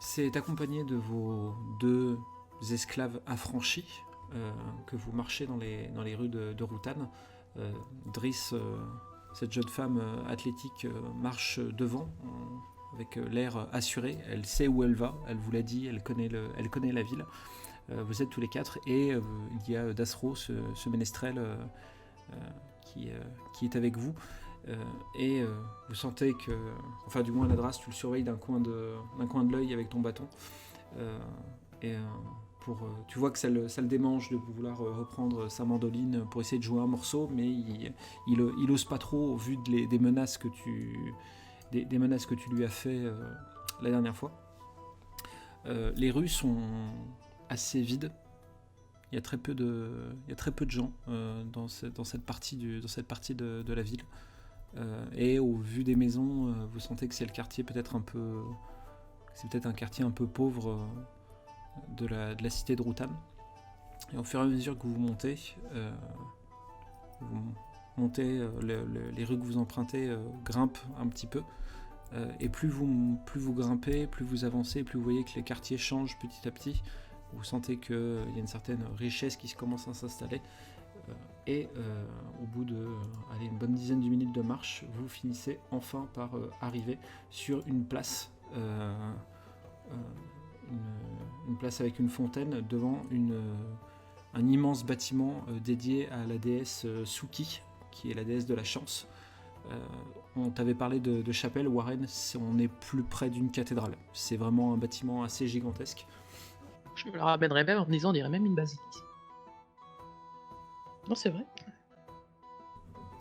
C'est accompagné de vos deux esclaves affranchis que vous marchez dans les rues de Routan. Driss, cette jeune femme athlétique, marche devant avec l'air assuré. Elle sait où elle va, elle vous l'a dit, elle connaît la ville. Vous êtes tous les quatre et il y a Dasro, ce ménestrel qui est avec vous. Et vous sentez que, enfin du moins Nadras, tu le surveilles d'un coin de l'œil avec ton bâton. Tu vois que ça le démange de vouloir reprendre sa mandoline pour essayer de jouer un morceau, mais il ose pas trop au vu des menaces que des menaces que tu lui as fait la dernière fois. Les rues sont assez vides. Il y a très peu de gens dans cette partie de la ville. Et au vu des maisons, vous sentez que c'est le quartier c'est peut-être un quartier un peu pauvre de la cité de Routan. Et au fur et à mesure que vous montez, les rues que vous empruntez grimpent un petit peu. Et plus vous grimpez, plus vous avancez, plus vous voyez que les quartiers changent petit à petit. Vous sentez qu'il y a une certaine richesse qui commence à s'installer. Et au bout de une bonne dizaine de minutes de marche, vous finissez enfin par arriver sur une place, une place avec une fontaine devant un immense bâtiment dédié à la déesse Suki, qui est la déesse de la chance. On t'avait parlé de chapelle, Warren, on est plus près d'une cathédrale. C'est vraiment un bâtiment assez gigantesque. Je me la ramènerais même en me disant, on dirait même une basilique ici. Non, c'est vrai.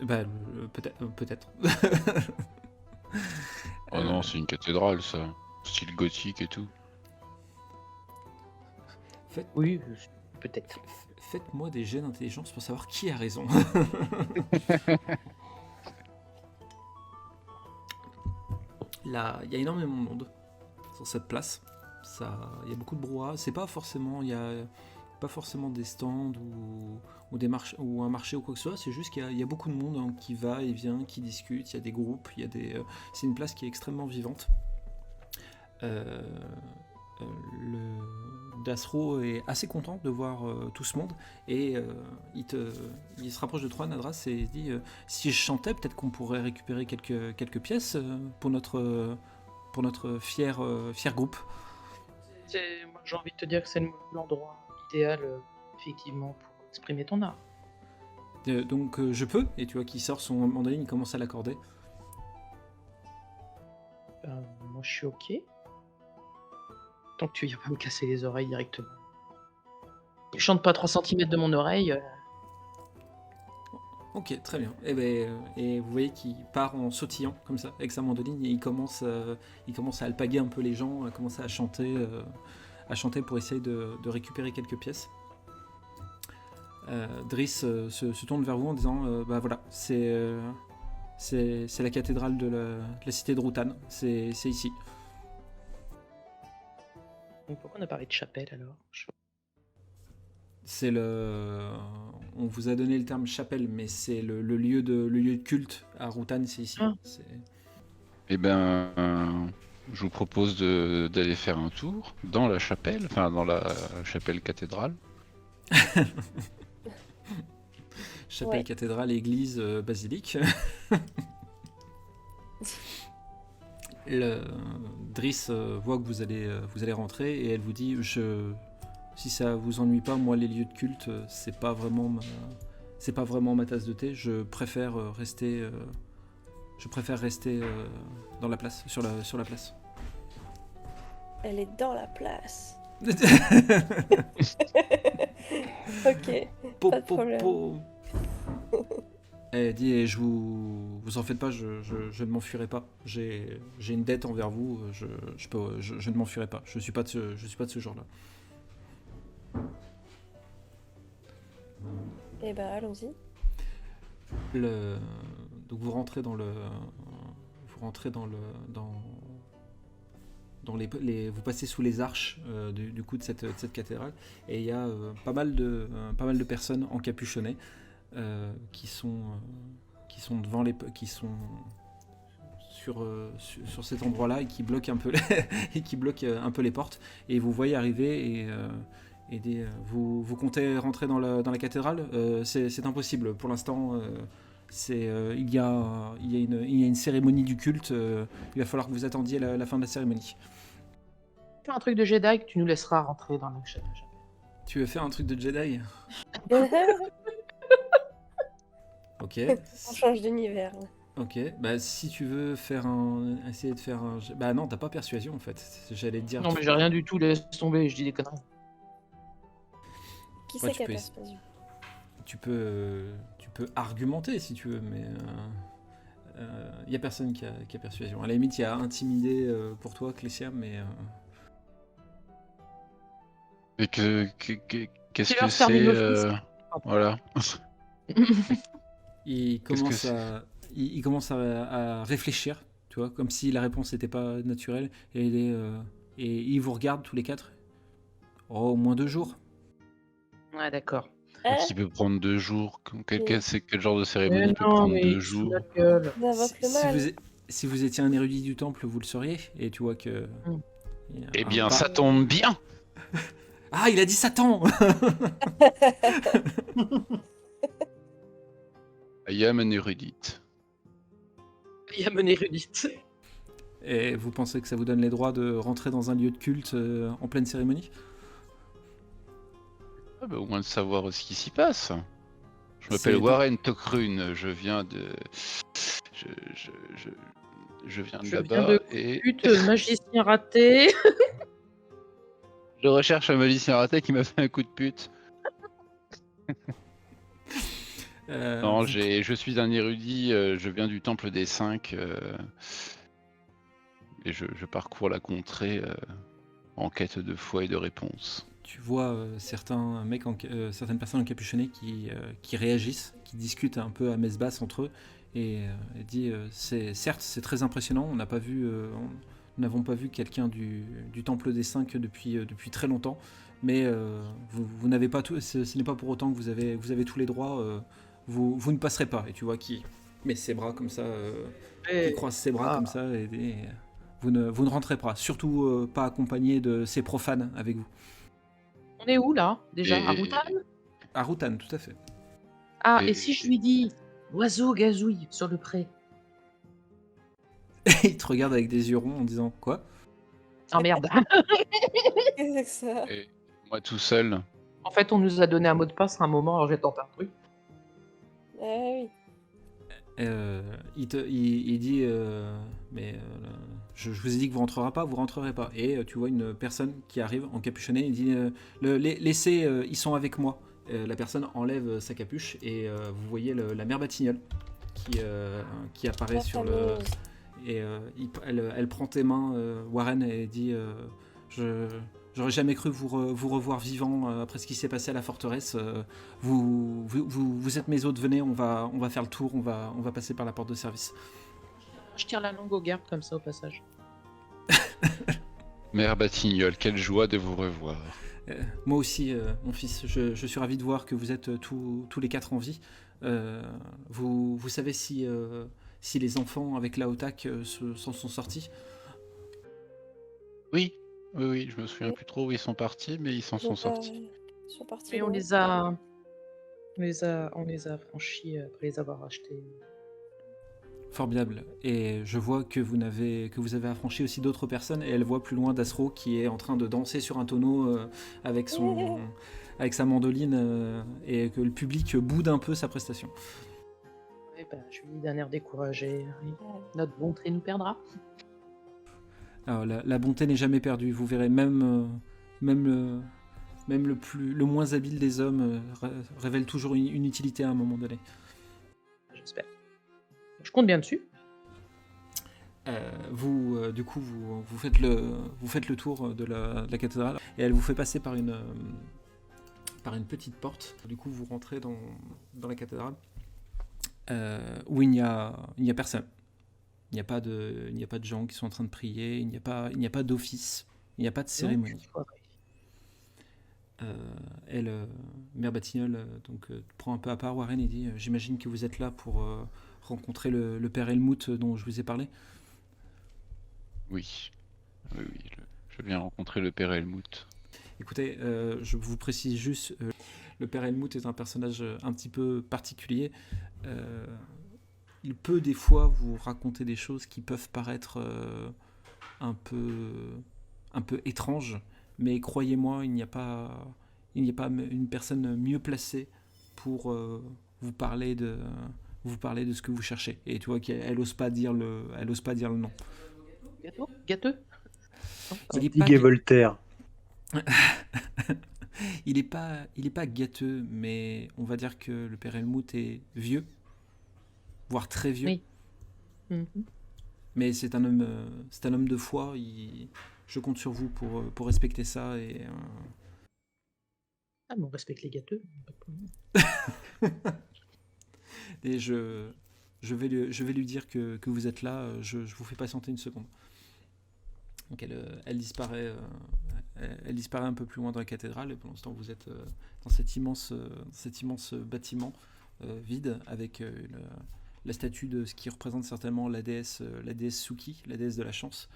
Bah, peut-être. Oh non, c'est une cathédrale, ça. Style gothique et tout. Oui, peut-être. Faites-moi des jets d'intelligence pour savoir qui a raison. Là, il y a énormément de monde sur cette place. Il y a beaucoup de brouhaha. C'est pas forcément, il y a pas forcément des stands ou des marchés ou un marché ou quoi que ce soit. C'est juste qu'il y a beaucoup de monde hein, qui va et vient, qui discute. Il y a des groupes. C'est une place qui est extrêmement vivante. Dasro est assez content de voir tout ce monde et il se rapproche de toi, Nadras, et il dit si je chantais, peut-être qu'on pourrait récupérer quelques pièces pour notre fier groupe. Moi, j'ai envie de te dire que c'est l'endroit idéal, effectivement, pour exprimer ton art. Donc je peux, et tu vois qu'il sort son mandoline, il commence à l'accorder. Moi, je suis ok. Tant que tu viens pas me casser les oreilles directement. Tu chantes pas à 3 cm de mon oreille. Ok, très bien. Et vous voyez qu'il part en sautillant comme ça avec sa mandoline et il commence à alpaguer un peu les gens, à commencer à chanter pour essayer de récupérer quelques pièces. Driss se tourne vers vous en disant bah voilà, c'est la cathédrale de la cité de Routan, c'est ici. Donc pourquoi on a parlé de chapelle alors ? On vous a donné le terme chapelle, mais c'est le lieu de culte à Routan, c'est ici. Ah. Eh ben, je vous propose d'aller faire un tour dans la chapelle, enfin dans la chapelle cathédrale. Chapelle, cathédrale, église, basilique. Driss voit que vous allez rentrer et elle vous dit si ça vous ennuie pas, moi les lieux de culte c'est pas vraiment ma tasse de thé. Je préfère rester dans la place, sur la place. Elle est dans la place. Ok, pas de problème. Elle dit vous en faites pas, je ne m'enfuirai pas. J'ai une dette envers vous, je ne m'enfuirai pas. Je suis pas de ce genre-là. Eh ben allons-y. Donc vous rentrez dans vous passez sous les arches du coup de cette cathédrale et il y a pas mal de personnes encapuchonnées qui sont sur cet endroit-là et qui bloque un peu et qui bloque un peu les portes. Et vous voyez arriver vous comptez rentrer dans la cathédrale. C'est impossible pour l'instant. Il y a une cérémonie du culte. Il va falloir que vous attendiez la fin de la cérémonie. Fais un truc de Jedi que tu nous laisseras rentrer dans la chapelle. Tu veux faire un truc de Jedi? Ok. On change d'univers. Là. Ok. Bah si tu veux essayer de faire un. Bah non, t'as pas persuasion en fait. J'allais te dire. Non, mais j'ai rien du tout, laisse tomber, je dis des conneries. Qui Ouais, c'est qui a tu peux persuasion? Tu peux argumenter si tu veux, mais il y a personne qui a persuasion. À la limite, il y a intimidé pour toi, Clécia, mais. Et qu'est-ce Tu que leur termines c'est l'office. Voilà. Il Qu'est-ce que commence c'est il commence à réfléchir, tu vois, comme si la réponse n'était pas naturelle, et il vous regarde tous les quatre. Oh, au moins 2 jours. Ouais, d'accord. Hein? Qui peut prendre 2 jours? C'est quel genre de Mais cérémonie peut non, prendre mais 2 il se fout de jours? notre gueule. On invoque le mal. Si vous étiez un érudit du temple, vous le sauriez, et tu vois que. Mm. il y a Eh un bien, pas- ça tombe bien! Ah, il a dit Satan. I am an érudite. Il y a mené érudite. Et vous pensez que ça vous donne les droits de rentrer dans un lieu de culte en pleine cérémonie? Ah bah, au moins de savoir ce qui s'y passe. Je m'appelle C'est- Warren Tocrune, je viens de... Je viens de Je viens là-bas de et Pute, magicien raté. je recherche un magicien raté qui m'a fait un coup de pute. Non, vous- je suis un érudit, je viens du temple des 5 et je parcours la contrée en quête de foi et de réponse. Tu vois certains mecs, certaines personnes encapuchonnées qui réagissent, qui discutent un peu à messe basse entre eux, et dit certes c'est très impressionnant, on n'a pas vu, nous n'avons pas vu quelqu'un du temple des 5 depuis très longtemps, mais vous n'avez pas tout, ce n'est pas pour autant que vous avez tous les droits, vous ne passerez pas. Et tu vois qui met ses bras comme ça, qui croise ses bras comme ça, et vous ne rentrez pas, surtout pas accompagné de ces profanes avec vous. On est où là déjà? À Et- Routan? À Routan, tout à fait. Ah, et- et si je lui dis oiseau gazouille sur le pré? Il te regarde avec des yeux ronds en disant quoi? Ah merde. Qu'est-ce que c'est que ça? Et moi tout seul, En fait, on nous a donné un mot de passe à un moment, alors j'ai tenté un truc. Ah oui. Il dit mais je vous ai dit que vous rentrerez pas. Et tu vois une personne qui arrive encapuchonnée, il dit laissez, ils sont avec moi. La personne enlève sa capuche et vous voyez la mère Batignolles qui apparaît La sur le. fameuse. Et elle prend tes mains, Warren, et dit j'aurais jamais cru vous revoir vivant après ce qui s'est passé à la forteresse. Vous êtes mes hôtes, venez, on va faire le tour, on va passer par la porte de service. Je tire la langue au garde comme ça au passage. Mère Batignolles, quelle joie de vous revoir. Moi aussi, mon fils, je suis ravi de voir que vous êtes tous les 4 en vie. Vous savez si les enfants avec la Otak s'en sont sortis? Oui, je me souviens plus trop où ils sont partis, mais ils s'en sont sortis. Ils sont partis. Et on loin. les a franchis après les avoir achetés. Formidable. Et je vois que vous avez affranchi aussi d'autres personnes, et elle voit plus loin Dasro qui est en train de danser sur un tonneau avec sa mandoline, et que le public boude un peu sa prestation. Ouais, bah, je lui dis d'un air découragé. Oui, notre bonté nous perdra. Alors, la bonté n'est jamais perdue, vous verrez, même le moins habile des hommes révèle toujours une utilité à un moment donné. J'espère. Je compte bien dessus. Du coup, vous faites le tour de la cathédrale, et elle vous fait passer par une petite porte. Du coup, vous rentrez dans la cathédrale, où il n'y a personne. Il n'y a pas de gens qui sont en train de prier. Il n'y a pas d'office. Il n'y a pas de cérémonie. Mère Batignolles prend un peu à part Warren et dit j'imagine que vous êtes là pour rencontrer le père Helmut dont je vous ai parlé. Oui. Oui, oui, je viens rencontrer le père Helmut. Écoutez, je vous précise juste, le père Helmut est un personnage un petit peu particulier. Euh, il peut des fois vous raconter des choses qui peuvent paraître un peu étranges, mais croyez-moi, il n'y a pas une personne mieux placée pour vous parler de ce que vous cherchez. Et tu vois qu'elle ose pas dire elle ose pas dire le nom. Gâteau Gâteux Non, Il est pardon. pas, Digue et Voltaire. il est pas gâteux, mais on va dire que le père Helmut est vieux, voire très vieux. Oui. Mhm. Mais c'est un homme de foi. Je compte sur vous pour respecter ça Ah, mais on respecte les gâteux. Pas de problème. et je vais lui dire que vous êtes là. Je vous fais patienter une seconde. Donc elle disparaît. Elle disparaît un peu plus loin dans la cathédrale et pour l'instant vous êtes dans cet immense bâtiment vide avec la statue de ce qui représente certainement la déesse Suki, la déesse de la chance.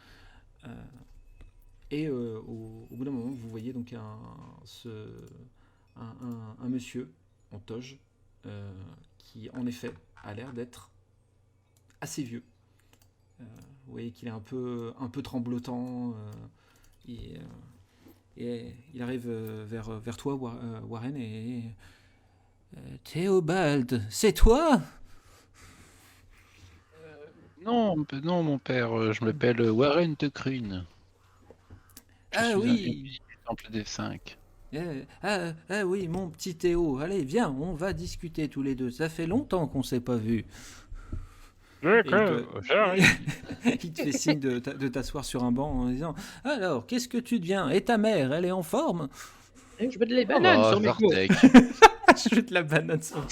Et au bout d'un moment, vous voyez donc un monsieur en toge qui, en effet, a l'air d'être assez vieux. Vous voyez qu'il est un peu tremblotant. Et il arrive vers toi, Warren, et Théobald, c'est toi? Non, non, mon père, je m'appelle Warren de Krune. Je Ah suis un oui, du Temple des Cinq. ah oui, mon petit Théo, allez, viens, on va discuter tous les deux. Ça fait longtemps qu'on s'est pas vu. D'accord, j'arrive. Il te fait signe de t'asseoir sur un banc en disant alors, qu'est-ce que tu deviens? Et ta mère, elle est en forme? Eh, je veux de les bananes sur mes mots. Zartek. Je jette la banane sur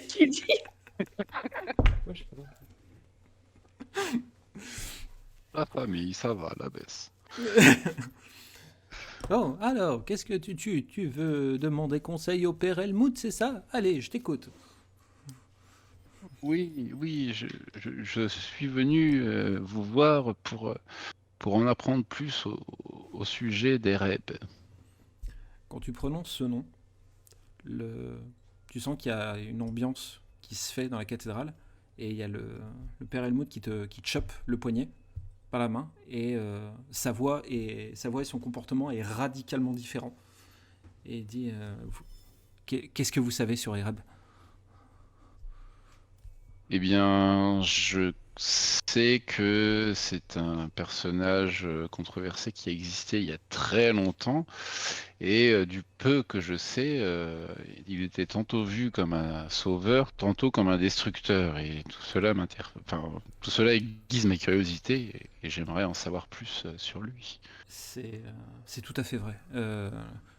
Qui dit Moi, je sais pas. La famille, ça va, la baisse. Bon, alors, qu'est-ce que tu veux demander conseil au père Helmut, c'est ça? Allez, je t'écoute. Oui, oui, je suis venu vous voir pour en apprendre plus au sujet des REB. Quand tu prononces ce nom, tu sens qu'il y a une ambiance qui se fait dans la cathédrale et il y a le père Helmut qui te chope le poignet par la main et sa voix et son comportement est radicalement différent. Et il dit qu'est-ce que vous savez sur Ereb? Eh bien, je sais que c'est un personnage controversé qui a existé il y a très longtemps. Et du peu que je sais, il était tantôt vu comme un sauveur, tantôt comme un destructeur. Et tout cela aiguise ma curiosité et j'aimerais en savoir plus sur lui. C'est tout à fait vrai.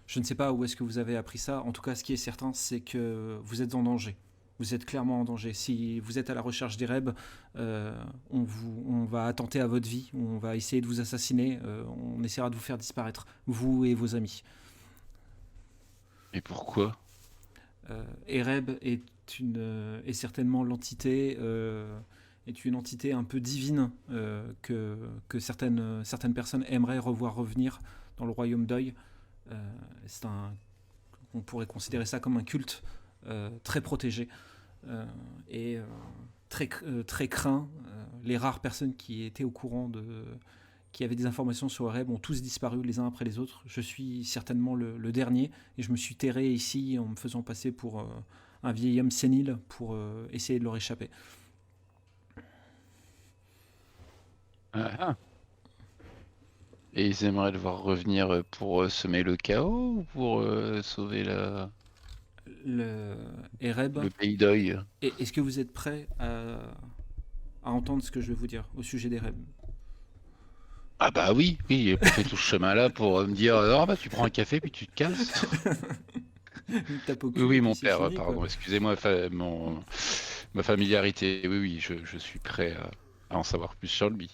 Je ne sais pas où est-ce que vous avez appris ça. En tout cas, ce qui est certain, c'est que vous êtes en danger. Vous êtes clairement en danger. Si vous êtes à la recherche d'Ereb, on va attenter à votre vie, on va essayer de vous assassiner, on essaiera de vous faire disparaître, vous et vos amis. Et pourquoi? Ereb est certainement est une entité un peu divine que certaines personnes aimeraient revoir revenir dans le royaume d'Oï. On pourrait considérer ça comme un culte très protégé et très craint. Les rares personnes qui étaient au courant qui avaient des informations sur Ereb ont tous disparu les uns après les autres. Je suis certainement le dernier et je me suis terré ici en me faisant passer pour un vieil homme sénile pour essayer de leur échapper. Ah. Et ils aimeraient le voir revenir pour semer le chaos ou pour sauver Ereb, le pays d'Oï? est-ce que vous êtes prêt à entendre ce que je vais vous dire au sujet d'Ereb? Ah bah oui, j'ai pas fait tout ce chemin-là pour me dire non, bah tu prends un café puis tu te casses. Oui, mon père, fini, pardon, quoi. excusez-moi ma familiarité. Oui, oui, je suis prêt à en savoir plus sur lui.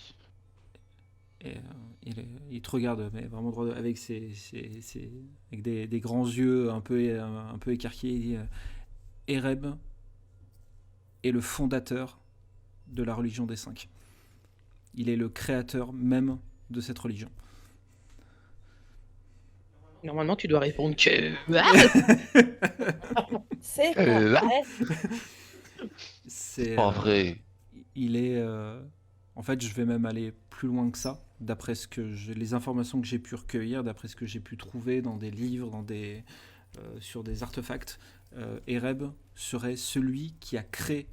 Et, il te regarde, mais vraiment droit avec avec des grands yeux un peu écarquillés. Il dit Ereb est le fondateur de la religion des cinq. Il est le créateur même de cette religion. Normalement, tu dois répondre que. C'est pas Là, vrai. C'est, pas vrai. il est. En fait, je vais même aller plus loin que ça, d'après les informations que j'ai pu recueillir, d'après ce que j'ai pu trouver dans des livres, sur des artefacts. Ereb serait celui qui a créé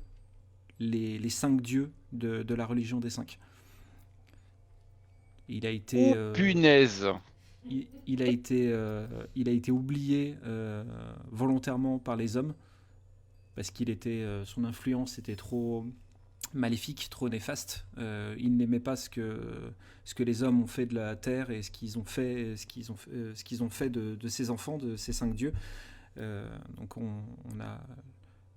les 5 dieux de la religion des 5. Il a été. Oh, punaise. Il a été oublié volontairement par les hommes parce son influence était trop maléfique, trop néfaste. Il n'aimait pas ce que les hommes ont fait de la terre et ce qu'ils ont fait de ses enfants, de ces 5 dieux. Donc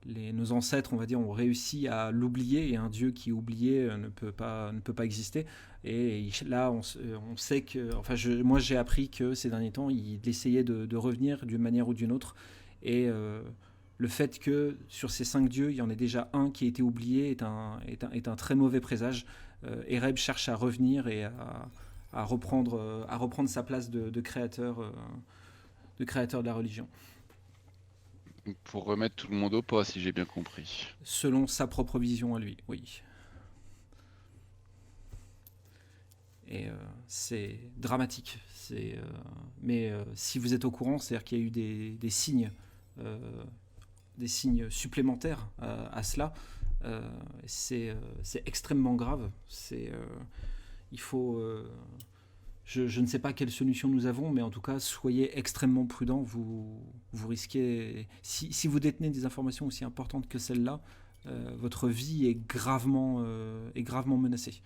nos ancêtres, on va dire, ont réussi à l'oublier, et un dieu qui est oublié ne peut pas exister. Et là, on sait que... Enfin, moi, j'ai appris que ces derniers temps, il essayait de revenir d'une manière ou d'une autre. Et le fait que sur ces 5 dieux, il y en ait déjà un qui a été oublié est un très mauvais présage. Ereb cherche à revenir et à reprendre sa place de créateur de la religion. Pour remettre tout le monde au pas, si j'ai bien compris. Selon sa propre vision à lui, oui. Et c'est dramatique. Mais si vous êtes au courant, c'est-à-dire qu'il y a eu des signes supplémentaires à cela. C'est extrêmement grave. Il faut... Je ne sais pas quelle solution nous avons, mais en tout cas, soyez extrêmement prudents. Vous risquez... Si vous détenez des informations aussi importantes que celle-là, votre vie est gravement menacée.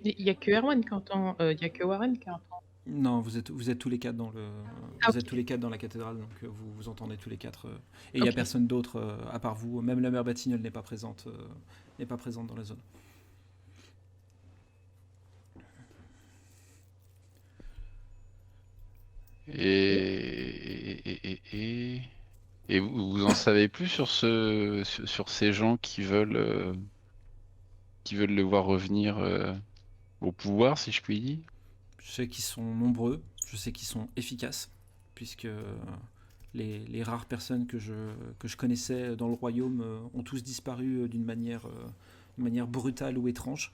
Il n'y a que Erwan qui entend. Il n'y a que Warren qui entend. Non, vous êtes tous les 4 dans ok. êtes tous les 4 dans la cathédrale, donc vous entendez tous les 4. Et il n'y a Ok. personne d'autre à part vous. Même la mère Batignolles n'est pas présente dans la zone. Et vous en savez plus sur ces gens qui veulent le voir revenir au pouvoir, si je puis dire? Je sais qu'ils sont nombreux, je sais qu'ils sont efficaces, puisque les rares personnes que je connaissais dans le royaume ont tous disparu d'une manière brutale ou étrange.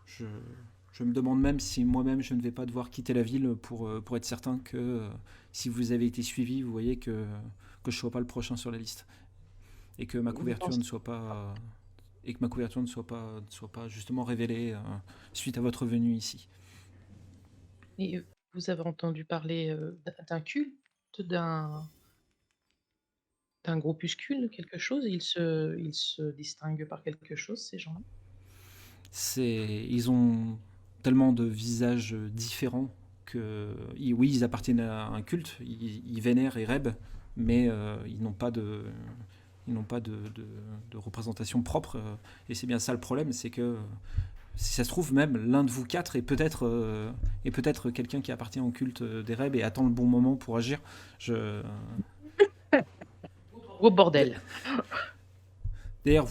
Je me demande même si moi-même je ne vais pas devoir quitter la ville pour être certain que si vous avez été suivi, vous voyez que je ne sois pas le prochain sur la liste. Et que ma couverture ne soit pas... soit pas justement révélée suite à votre venue ici. Et vous avez entendu parler d'un culte, d'un groupuscule, quelque chose? Ils se distinguent par quelque chose, ces gens-là? Ils ont tellement de visages différents que... Oui, ils appartiennent à un culte, ils vénèrent Ereb, mais ils n'ont pas de représentation propre. Et c'est bien ça le problème, c'est que si ça se trouve, même l'un de vous 4 est peut-être quelqu'un qui appartient au culte d'Ereb et attend le bon moment pour agir. Gros bordel. D'ailleurs,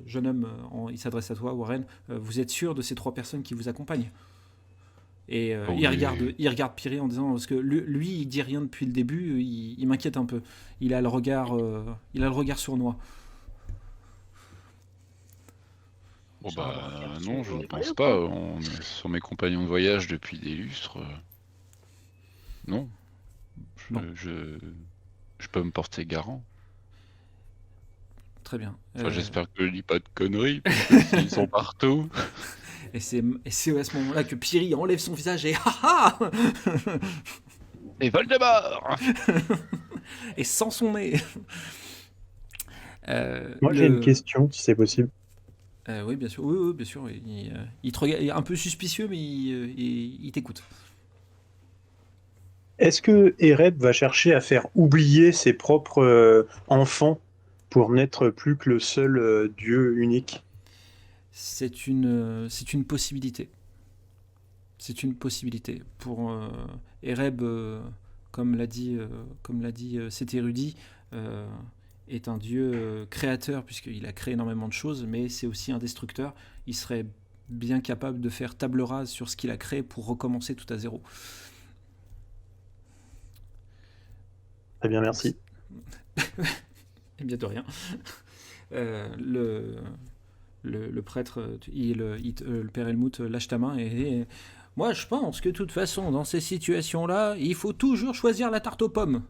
jeune homme, il s'adresse à toi, Warren, vous êtes sûr de ces 3 personnes qui vous accompagnent? Et Oui. il regarde Piri en disant, parce que lui, il dit rien depuis le début, il m'inquiète un peu. Il a le regard sournois. Bon non, je ne pense pas. On est sur mes compagnons de voyage depuis des lustres. Non. Je peux me porter garant. Très bien. Enfin, j'espère que je dis pas de conneries, parce que s'ils sont partout. Et c'est à ce moment-là que Piri enlève son visage et haha Et Voldemort. et sans son nez. Moi, j'ai une question, si c'est possible. Oui, bien sûr. Oui, bien sûr. Il te regarde, il est un peu suspicieux, mais il t'écoute. Est-ce que Ereb va chercher à faire oublier ses propres enfants pour n'être plus que le seul dieu unique? C'est une possibilité. C'est une possibilité. Pour Ereb, comme l'a dit cet érudit, est un dieu créateur, puisqu'il a créé énormément de choses, mais c'est aussi un destructeur. Il serait bien capable de faire table rase sur ce qu'il a créé pour recommencer tout à zéro. Très bien, merci. Eh bien, de rien. Le prêtre, le père Helmut lâche ta main et moi je pense que de toute façon dans ces situations-là, il faut toujours choisir la tarte aux pommes.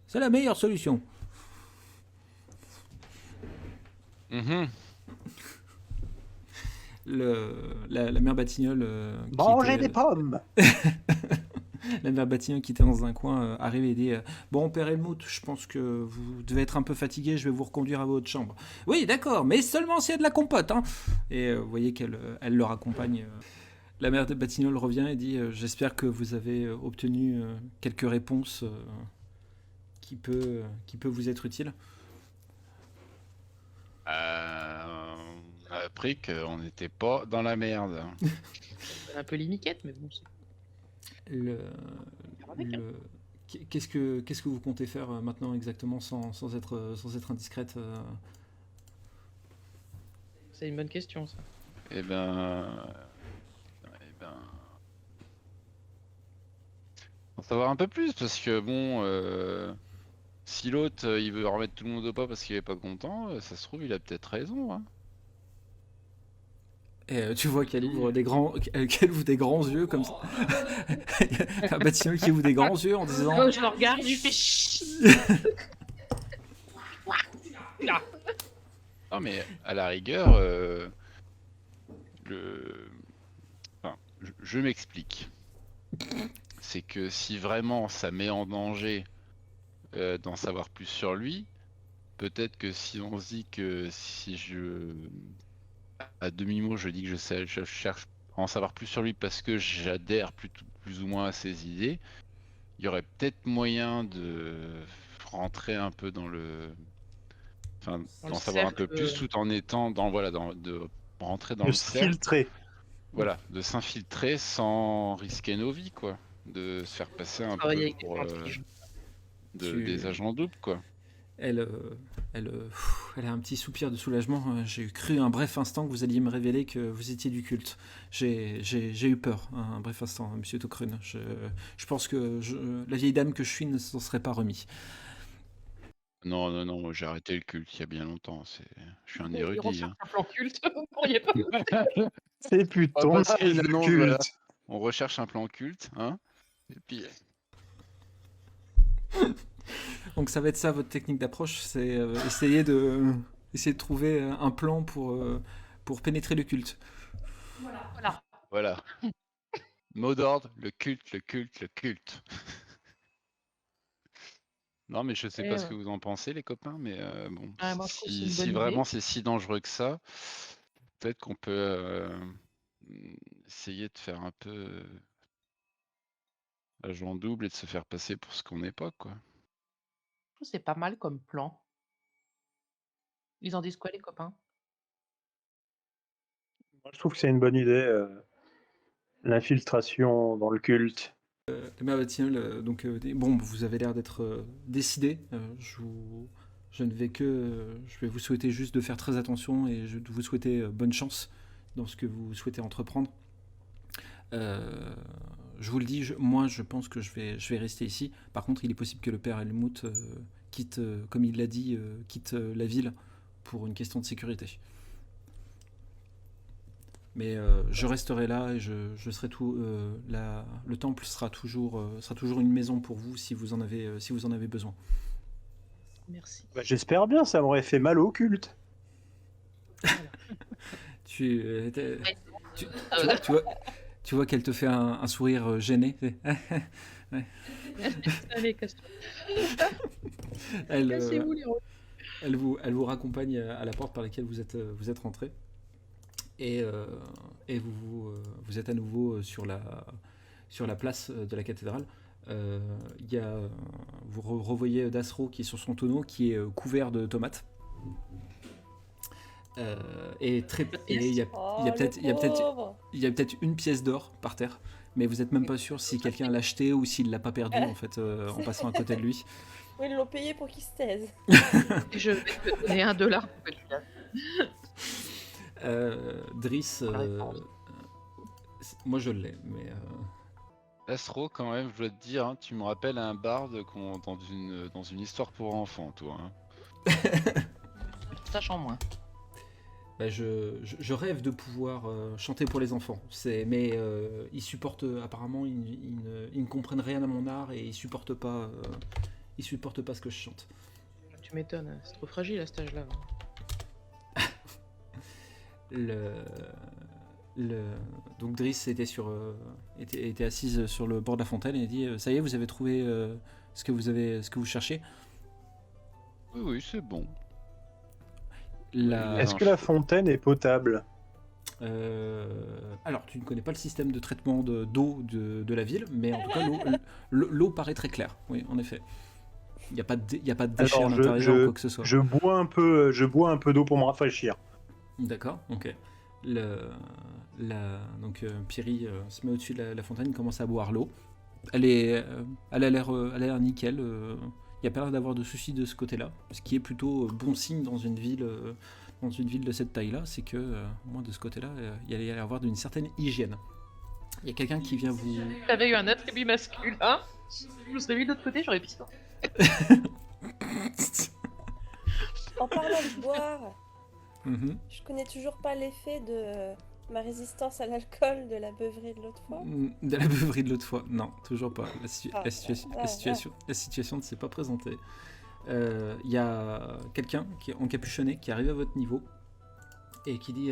C'est la meilleure solution. Mhm. La mère Batignolles Mangez des pommes. la mère Batignolles qui était dans un coin arrive et dit bon père Helmut, je pense que vous devez être un peu fatigué, je vais vous reconduire à votre chambre. Oui d'accord, mais seulement s'il y a de la compote hein. Et vous voyez qu'elle elle leur accompagne. La mère de Batignolles revient et dit j'espère que vous avez obtenu quelques réponses qui peut vous être utile. On a appris qu'on n'était pas dans la merde. Un peu limiquette, mais bon. Qu'est-ce que vous comptez faire maintenant exactement sans être indiscrète C'est une bonne question, ça. Eh ben... En savoir un peu plus, parce que bon... Si l'autre il veut remettre tout le monde au pas parce qu'il est pas content, ça se trouve il a peut-être raison. Hein. Et tu vois qu'elle ouvre qu'elle ouvre des grands yeux comme ça. Un Batignolles qui ouvre des grands yeux en disant. Oh, je le regarde, je lui fais chut. Non mais à la rigueur, enfin, je m'explique. C'est que si vraiment ça met en danger d'en savoir plus sur lui, peut-être que si on se dit que si à demi-mot je dis que je cherche à en savoir plus sur lui parce que j'adhère plus ou moins à ses idées, il y aurait peut-être moyen de rentrer un peu dans le... Enfin, d'en savoir un peu plus tout en étant dans... Voilà, de rentrer dans De le cercle. s'infiltrer. Voilà, de s'infiltrer sans risquer nos vies, quoi. De se faire passer un peu pour des agents doubles, quoi. Elle a un petit soupir de soulagement. J'ai cru un bref instant que vous alliez me révéler que vous étiez du culte. J'ai eu peur, un bref instant, monsieur Tocrun. Je pense que la vieille dame que je suis ne s'en serait pas remis. Non, j'ai arrêté le culte il y a bien longtemps. Je suis un érudit. Hein. Un plan culte, vous pourriez pas. C'est plutôt Voilà, c'est le annonce, culte. voilà. On recherche un plan culte, hein. Et puis... Donc ça va être ça votre technique d'approche, c'est essayer de trouver un plan pour pénétrer le culte. Voilà. Mot d'ordre, le culte. Non mais je sais pas ce que vous en pensez les copains, mais bon, moi, je trouve que c'est une si bonne vraiment idée. c'est si dangereux que ça, peut-être qu'on peut essayer de faire un peu agent double et de se faire passer pour ce qu'on n'est pas, quoi. Je trouve que c'est pas mal comme plan. Ils en disent quoi, les copains? Moi, je trouve que c'est une bonne idée, l'infiltration dans le culte. La mère Batignolles, donc bon, vous avez l'air d'être décidé. Je vais vous souhaiter juste de faire très attention et je vous souhaiter bonne chance dans ce que vous souhaitez entreprendre. Je vous le dis, moi je pense que je vais rester ici. Par contre, il est possible que le père Helmut quitte, comme il l'a dit, quitte la ville pour une question de sécurité. Mais je resterai là et je serai tout. Le temple sera toujours une maison pour vous si vous en avez besoin. Merci. Bah, j'espère bien, ça m'aurait fait mal au culte. Tu vois qu'elle te fait un sourire gêné. Allez, casse-toi. Elle, les rôles. elle vous raccompagne à la porte par laquelle vous êtes rentré. Et vous êtes à nouveau sur la place de la cathédrale. Vous revoyez Dasro qui est sur son tonneau, qui est couvert de tomates. Et il y a peut-être une pièce d'or par terre, mais vous êtes même pas sûr si quelqu'un l'a acheté ou s'il l'a pas perdu en fait en passant à côté de lui. Oui, ils l'ont payé pour qu'il se taise. Et je vais te donner $1 pour que tu l'as. Driss, moi je l'ai, mais Astro, quand même, je dois te dire, hein, tu me rappelles un barde dans une histoire pour enfants, toi. Hein. Sachant moins. bah, je rêve de pouvoir chanter pour les enfants. Mais ils supportent apparemment, ils ne comprennent rien à mon art et ils supportent pas ce que je chante. Tu m'étonnes, c'est trop fragile à cet âge-là. Donc Driss était assise sur le bord de la fontaine et dit ça y est, vous avez trouvé ce que vous cherchez. Oui, c'est bon. Est-ce que la fontaine est potable? Alors, tu ne connais pas le système de traitement d'eau de la ville, mais en tout cas, l'eau paraît très claire. Oui, en effet. Il n'y a pas de déchets à l'intérieur ou quoi que ce soit. Je bois un peu d'eau pour me rafraîchir. D'accord, ok. Donc Pierry se met au-dessus de la fontaine, commence à boire l'eau. Elle a l'air nickel. Il n'y a pas l'air d'avoir de soucis de ce côté-là, ce qui est plutôt bon signe dans une ville de cette taille-là, c'est que moi de ce côté-là, il y a avoir d'une certaine hygiène. Il y a quelqu'un qui vient vous. Si j'avais eu un attribut masculin, je me serais mis de l'autre côté, j'aurais piston. En parlant de boire, Mhm. je connais toujours pas l'effet de ma résistance à l'alcool de la beuverie de l'autre fois. De la beuverie de l'autre fois, non, toujours pas. La Ah, situation ne s'est pas présentée. Il y a quelqu'un qui est encapuchonné qui arrive à votre niveau et qui dit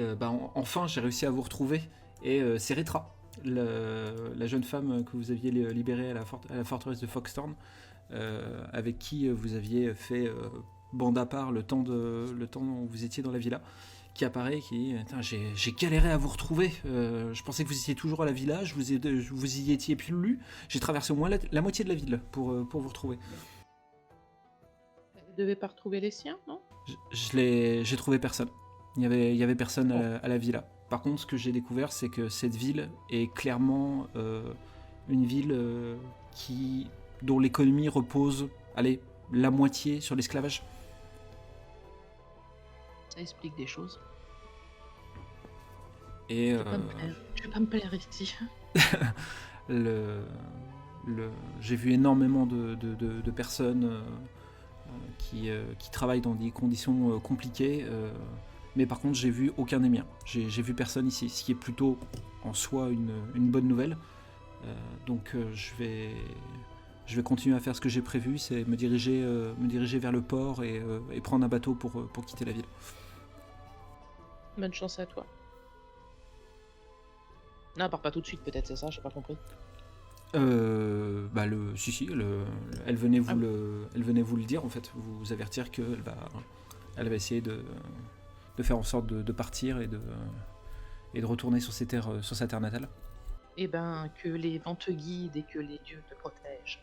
enfin j'ai réussi à vous retrouver. Et c'est Rétra, la jeune femme que vous aviez libérée à la forteresse de Foxthorn, avec qui vous aviez fait bande à part le temps où vous étiez dans la villa, qui apparaît, qui dit j'ai galéré à vous retrouver, je pensais que vous étiez toujours à la villa, vous y étiez plus, j'ai traversé au moins la moitié de la ville pour vous retrouver. Vous devez pas retrouver les siens, non? J'ai trouvé personne. Il y avait personne à la villa. Par contre, ce que j'ai découvert, c'est que cette ville est clairement une ville dont l'économie repose, la moitié sur l'esclavage. Ça explique des choses. Et Je vais pas me plaire ici. j'ai vu énormément de personnes qui travaillent dans des conditions compliquées, mais par contre j'ai vu aucun des miens. J'ai vu personne ici, ce qui est plutôt en soi une bonne nouvelle. Donc je vais continuer à faire ce que j'ai prévu, c'est me diriger vers le port et prendre un bateau pour quitter la ville. Bonne chance à toi. Non, part pas tout de suite, peut-être, c'est ça, j'ai pas compris. Elle venait vous le dire en fait, vous avertir qu'elle va essayer de faire en sorte de partir et de retourner sur sa terre natale. Eh ben, que les vents te guident et que les dieux te protègent.